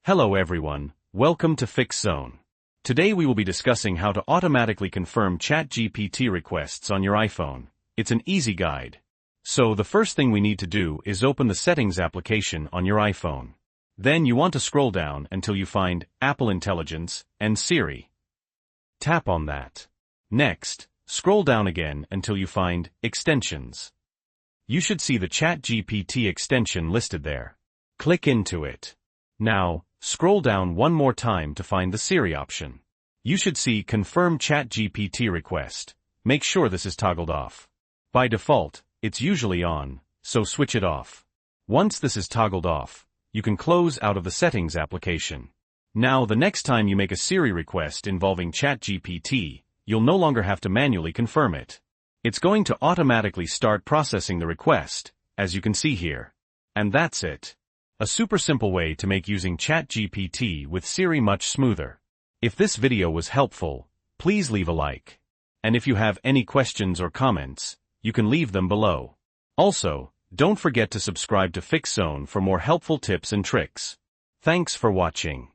Hello everyone, welcome to Fix Zone. Today we will be discussing how to automatically confirm ChatGPT requests on your iPhone. It's an easy guide. So the first thing we need to do is open the Settings application on your iPhone. Then you want to scroll down until you find Apple Intelligence and Siri. Tap on that. Next, scroll down again until you find Extensions. You should see the ChatGPT extension listed there. Click into it. Now, scroll down one more time to find the Siri option. You should see Confirm ChatGPT Request. Make sure this is toggled off. By default, it's usually on, so switch it off. Once this is toggled off, you can close out of the Settings application. Now the next time you make a Siri request involving ChatGPT, you'll no longer have to manually confirm it. It's going to automatically start processing the request, as you can see here. And that's it. A super simple way to make using ChatGPT with Siri much smoother. If this video was helpful, please leave a like. And if you have any questions or comments, you can leave them below. Also, don't forget to subscribe to Fix Zone for more helpful tips and tricks. Thanks for watching.